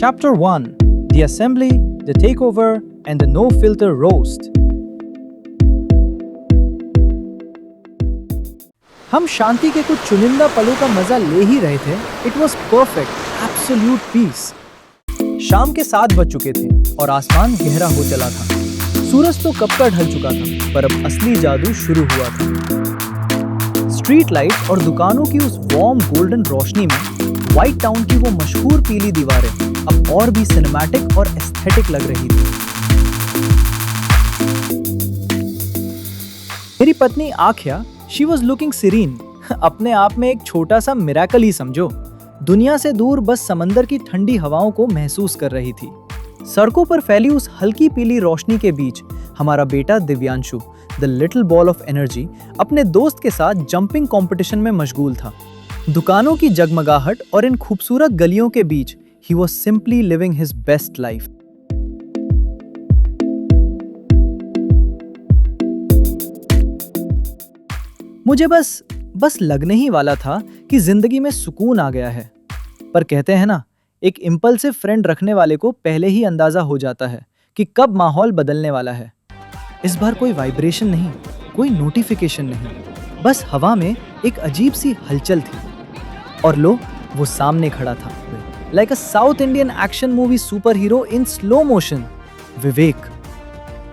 Chapter 1: The Assembly, the Takeover, and the No-Filter Roast. हम शांति के कुछ चुनिंदा पलों का मजा ले ही रहे थे। It was perfect, absolute peace. शाम के 7 बज चुके थे और आसमान गहरा हो चला था। सूरज तो कब का ढल चुका था, पर अब असली जादू शुरू हुआ था। स्ट्रीट लाइट और दुकानों की उस वार्म गोल्डन रोशनी में व्हाइट टाउन की वो मशहूर पीली दीवारें अब और भी सिनेमैटिक और एस्थेटिक लग रही थी। मेरी पत्नी आख्या, शी वॉज लुकिंग सीरीन, अपने आप में एक छोटा सा मिरेकल ही समझो। दुनिया से दूर बस समंदर की ठंडी हवाओं को महसूस कर रही थी। सड़कों पर फैली उस हल्की पीली रोशनी के बीच हमारा बेटा Divyanshu, the little ball of energy, अपने दोस्त के साथ जंपिंग कंपटीशन में मशगूल था। दुकानों की जगमगाहट और इन खूबसूरत गलियों के बीच he was simply living his best life. मुझे बस लगने ही वाला था कि जिंदगी में सुकून आ गया है। पर कहते हैं ना, एक इंपल्सिव फ्रेंड रखने वाले को पहले ही अंदाजा हो जाता है कि कब माहौल बदलने वाला है। इस बार कोई वाइब्रेशन नहीं, कोई नोटिफिकेशन नहीं, बस हवा में एक अजीब सी हलचल थी। और लो, वो सामने खड़ा था, like a South Indian action movie superhero in slow motion.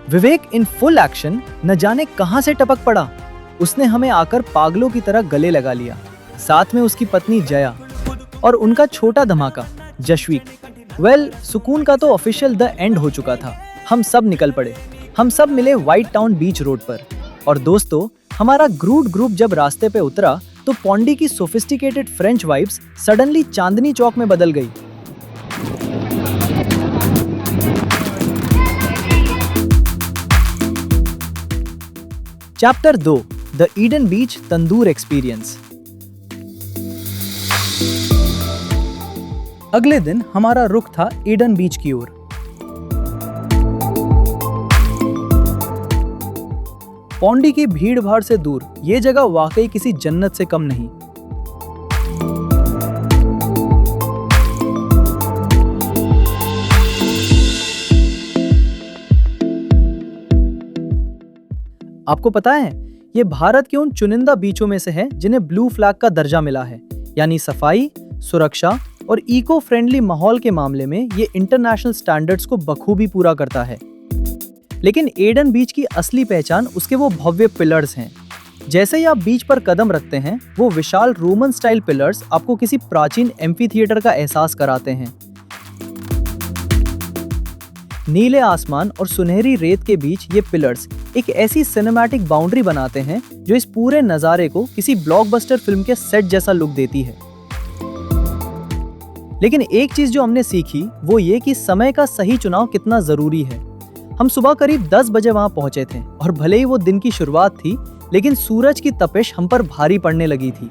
Vivek in full action न जाने कहां से टपक पड़ा। उसने हमें आकर पागलों की तरह गले लगा लिया। साथ में उसकी पत्नी जया और उनका छोटा धमाका जशवीक। सुकून का तो ऑफिशियल द एंड हो चुका था। हम सब निकल पड़े। हम सब मिले व्हाइट टाउन बीच रोड पर। और दोस्तों, हमारा ग्रूड ग्रुप जब रास्ते पे उतरा तो पौंडी की sophisticated French vibes suddenly Chandni Chowk में बदल गई। Chapter 2: the Eden beach tandoor experience. अगले दिन हमारा रुख था ईडन बीच की ओर। पौंडी की भीड़ भाड़ से दूर ये जगह वाकई किसी जन्नत से कम नहीं। आपको पता है, ये भारत के उन चुनिंदा बीचों में से है जिन्हें ब्लू फ्लैग का दर्जा मिला है, यानी सफाई, सुरक्षा और इको फ्रेंडली माहौल के मामले में ये इंटरनेशनल स्टैंडर्ड्स को बखूबी पूरा करता है। लेकिन एडन बीच की असली पहचान उसके वो भव्य पिलर्स हैं। जैसे ही आप बीच पर कदम रखते हैं, वो विशाल रोमन स्टाइल पिलर्स आपको किसी प्राचीन एम्फी थिएटर का एहसास कराते हैं। नीले आसमान और सुनहरी रेत के बीच ये पिलर्स एक ऐसी सिनेमैटिक बाउंड्री बनाते हैं जो इस पूरे नज़ारे को किसी ब्लॉकबस्टर फिल्म के सेट जैसा लुक देती है। लेकिन एक चीज जो हमने सीखी वो ये कि समय का सही चुनाव कितना जरूरी है। हम सुबह करीब 10 बजे वहां पहुंचे थे और भले ही वो दिन की शुरुआत थी, लेकिन सूरज की तपिश हम पर भारी पड़ने लगी थी।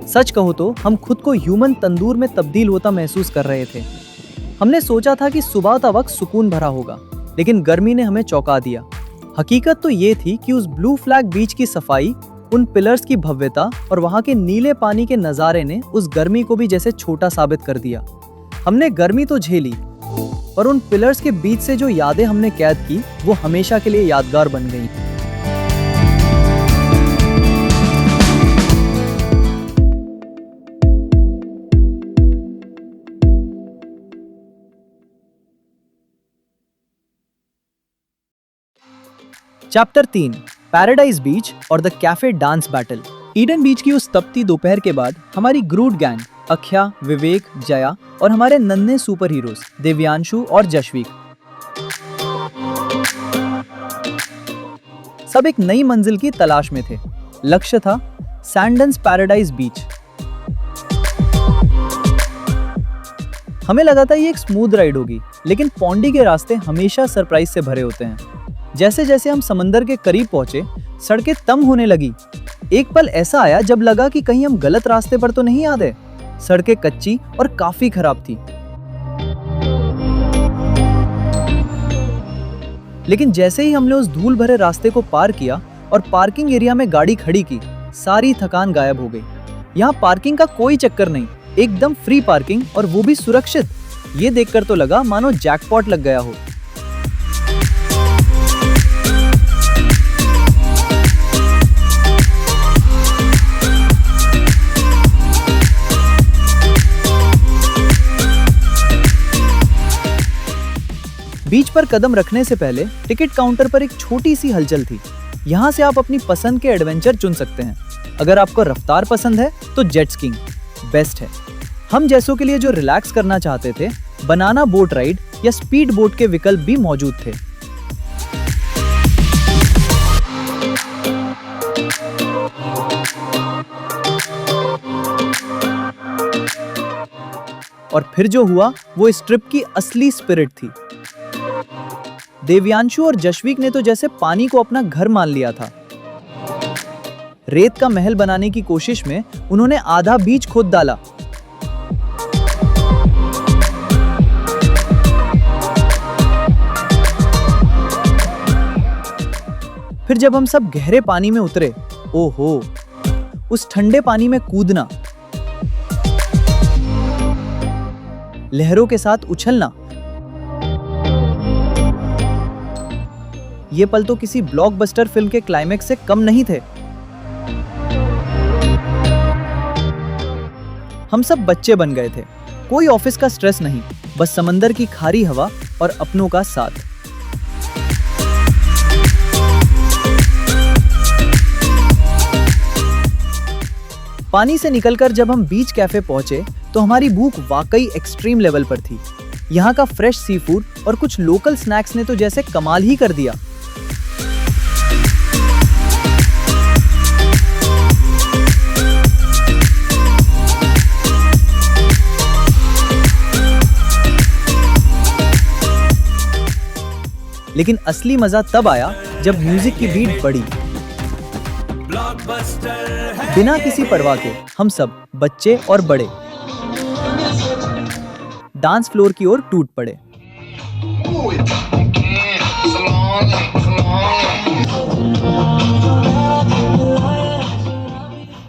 सच कहो तो हम खुद को ह्यूमन तंदूर में तब्दील होता महसूस कर रहे थे। हमने सोचा था कि सुबह का वक्त सुकून भरा होगा, लेकिन गर्मी ने हमें चौंका दिया। हकीकत तो ये थी कि उस ब्लू फ्लैग बीच की सफाई, उन पिलर्स की भव्यता और वहां के नीले पानी के नजारे ने उस गर्मी को भी जैसे छोटा साबित कर दिया। हमने गर्मी तो झेली, पर उन पिलर्स के बीच से जो यादें हमने कैद की वो हमेशा के लिए यादगार बन गई। चैप्टर 3: पैराडाइज बीच और the cafe dance battle. Eden beach की उस तपती दोपहर के बाद हमारी ग्रूड गैंग अख्या, विवेक, जया और हमारे नन्हे सुपर हीरोज दिव्यांशु और जशवीक सब एक नई मंजिल की तलाश में थे। लक्ष्य था सैंडन्स पैराडाइज बीच। हमें लगा था ये एक स्मूथ राइड होगी, लेकिन पौंडी के रास्ते हमेशा सरप्राइज से भरे होते हैं। जैसे जैसे हम समंदर के करीब पहुंचे, सड़कें तंग होने लगी। एक पल ऐसा आया जब लगा कि कहीं हम गलत रास्ते पर तो नहीं आ गए। सड़कें कच्ची और काफी खराब थी। लेकिन जैसे ही हमने उस धूल भरे रास्ते को पार किया और पार्किंग एरिया में गाड़ी खड़ी की, सारी थकान गायब हो गई। यहाँ पार्किंग का कोई चक्कर नहीं, एकदम फ्री पार्किंग और वो भी सुरक्षित। ये देखकर तो लगा मानो जैकपॉट लग गया हो। बीच पर कदम रखने से पहले टिकट काउंटर पर एक छोटी सी हलचल थी। यहाँ से आप अपनी पसंद के एडवेंचर चुन सकते हैं। अगर आपको रफ्तार पसंद है तो जेट स्कीइंग बेस्ट है। हम जैसों के लिए जो रिलैक्स करना चाहते थे, बनाना बोट राइड या स्पीड बोट के विकल्प भी मौजूद थे। और फिर जो हुआ वो इस ट्रिप की असली स्पिरिट थी। देव्यांशु और जशवीक ने तो जैसे पानी को अपना घर मान लिया था। रेत का महल बनाने की कोशिश में उन्होंने आधा बीच खोद डाला। फिर जब हम सब गहरे पानी में उतरे, ओहो, उस ठंडे पानी में कूदना, लहरों के साथ उछलना, ये पल तो किसी ब्लॉकबस्टर फिल्म के क्लाइमेक्स से कम नहीं थे। हम सब बच्चे बन गए थे। कोई ऑफिस का स्ट्रेस नहीं, बस समंदर की खारी हवा और अपनों का साथ। पानी से निकलकर जब हम बीच कैफे पहुंचे तो हमारी भूख वाकई एक्सट्रीम लेवल पर थी। यहाँ का फ्रेश सी फूड और कुछ लोकल स्नैक्स ने तो जैसे कमाल ही कर दिया। लेकिन असली मजा तब आया जब म्यूजिक की बीट बढ़ी। बिना किसी परवाह के हम सब, बच्चे और बड़े, डांस फ्लोर की ओर टूट पड़े।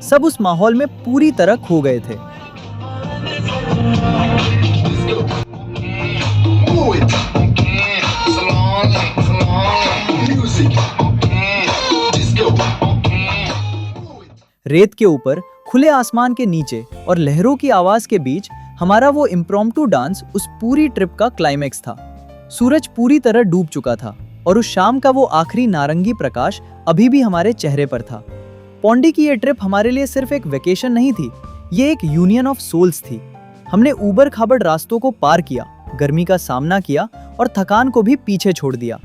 सब उस माहौल में पूरी तरह खो गए थे। रेत के ऊपर, खुले आसमान के नीचे और लहरों की आवाज के बीच हमारा वो इम्प्रॉम्प्टू डांस उस पूरी ट्रिप का क्लाइमेक्स था। सूरज पूरी तरह डूब चुका था और उस शाम का वो आखिरी नारंगी प्रकाश अभी भी हमारे चेहरे पर था। पौंडी की ये ट्रिप हमारे लिए सिर्फ एक वेकेशन नहीं थी, ये एक यूनियन ऑफ सोल्स थी। हमने ऊबड़ खाबड़ रास्तों को पार किया, गर्मी का सामना किया और थकान को भी पीछे छोड़ दिया,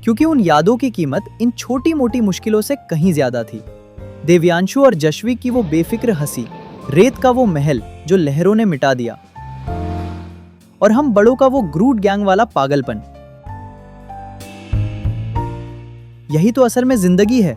क्योंकि उन यादों की कीमत इन छोटी मोटी मुश्किलों से कहीं ज्यादा थी। देव्यांशु और जशवीक की वो बेफिक्र हंसी, रेत का वो महल जो लहरों ने मिटा दिया, और हम बड़ों का वो ग्रूट गैंग वाला पागलपन। यही तो असल में जिंदगी है।